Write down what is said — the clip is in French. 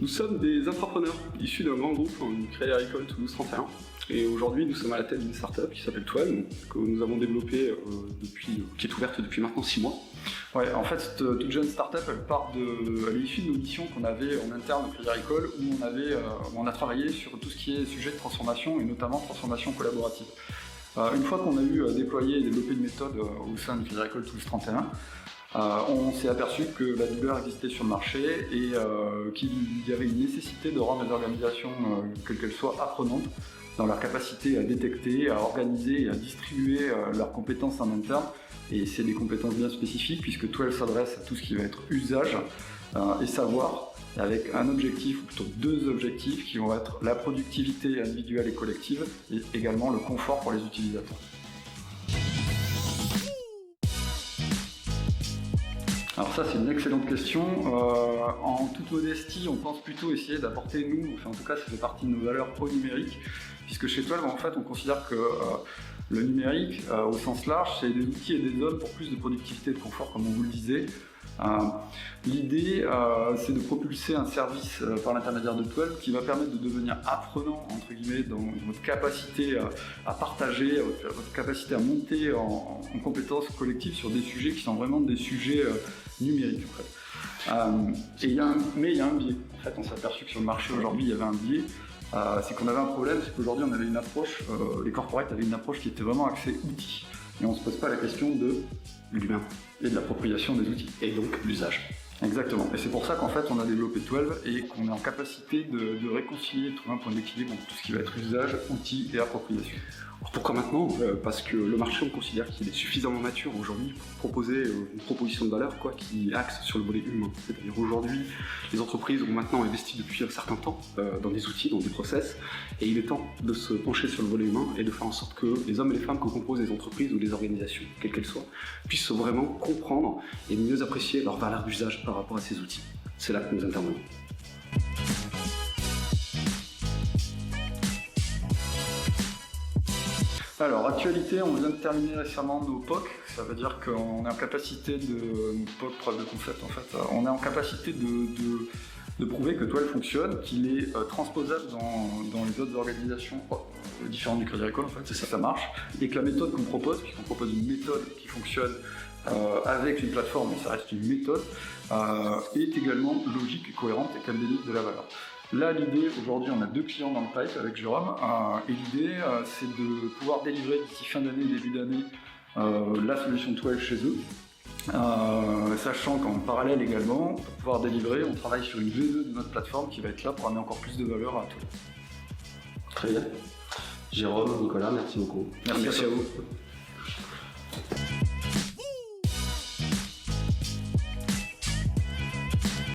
Nous sommes des entrepreneurs issus d'un grand groupe, Crédit Agricole Toulouse 31. Et aujourd'hui, nous sommes à la tête d'une startup qui s'appelle Twelve, que nous avons développée qui est ouverte depuis maintenant 6 mois. Ouais, en fait, cette toute jeune startup, elle est issue de nos missions qu'on avait en interne au Crédit Agricole, où on a travaillé sur tout ce qui est sujet de transformation, et notamment transformation collaborative. Une fois qu'on a déployé et développé une méthode au sein du Crédit Agricole Toulouse 31, on s'est aperçu que la douleur existait sur le marché et qu'il y avait une nécessité de rendre les organisations, quelles qu'elles soient, apprenantes dans leur capacité à détecter, à organiser et à distribuer leurs compétences en interne. Et c'est des compétences bien spécifiques puisque Twelve s'adresse à tout ce qui va être usage et savoir, avec un objectif, ou plutôt 2 objectifs qui vont être la productivité individuelle et collective et également le confort pour les utilisateurs. Alors ça, c'est une excellente question. En toute modestie, on pense plutôt essayer d'apporter, en tout cas ça fait partie de nos valeurs pro-numériques, puisque chez Twelve, en fait, on considère que le numérique, au sens large, c'est des outils et des zones pour plus de productivité et de confort, comme on vous le disait. L'idée, c'est de propulser un service par l'intermédiaire de Twelve qui va permettre de devenir apprenant, entre guillemets, dans votre capacité à partager, votre capacité à monter en compétences collectives sur des sujets qui sont vraiment des sujets numériques. En fait. Mais il y a un biais. En fait, on s'est aperçu que sur le marché aujourd'hui, il y avait un biais. C'est qu'on avait un problème, c'est qu'aujourd'hui, on avait une approche, les corporates avaient une approche qui était vraiment axée outils. Et on ne se pose pas la question de l'humain et de l'appropriation des outils. Et donc l'usage. Exactement. Et c'est pour ça qu'en fait, on a développé Twelve et qu'on est en capacité de réconcilier, de trouver un point d'équilibre entre tout ce qui va être usage, outils et appropriation. Pourquoi maintenant ? Parce que le marché, on considère qu'il est suffisamment mature aujourd'hui pour proposer une proposition de valeur qui axe sur le volet humain. C'est-à-dire aujourd'hui, les entreprises ont maintenant investi depuis un certain temps dans des outils, dans des process, et il est temps de se pencher sur le volet humain et de faire en sorte que les hommes et les femmes que composent les entreprises ou les organisations, quelles qu'elles soient, puissent vraiment comprendre et mieux apprécier leur valeur d'usage par rapport à ces outils. C'est là que nous intervenons. Alors, actualité, on vient de terminer récemment nos POC, ça veut dire qu'on est en capacité POC, preuve de concept en fait, on est en capacité de prouver que Twelve fonctionne, qu'il est transposable dans les autres organisations différentes du Crédit Agricole en fait, c'est ça marche, et que la méthode qu'on propose, puisqu'on propose une méthode qui fonctionne avec une plateforme, mais ça reste une méthode, est également logique et cohérente et qu'elle délivre de la valeur. Là, l'idée, aujourd'hui, on a 2 clients dans le pipe avec Jérôme, et l'idée, c'est de pouvoir délivrer d'ici fin d'année, début d'année, la solution Twelve chez eux, sachant qu'en parallèle également, pour pouvoir délivrer, on travaille sur une V2 de notre plateforme qui va être là pour amener encore plus de valeur à Twelve. Très bien. Jérôme, Nicolas, merci beaucoup. Merci à vous.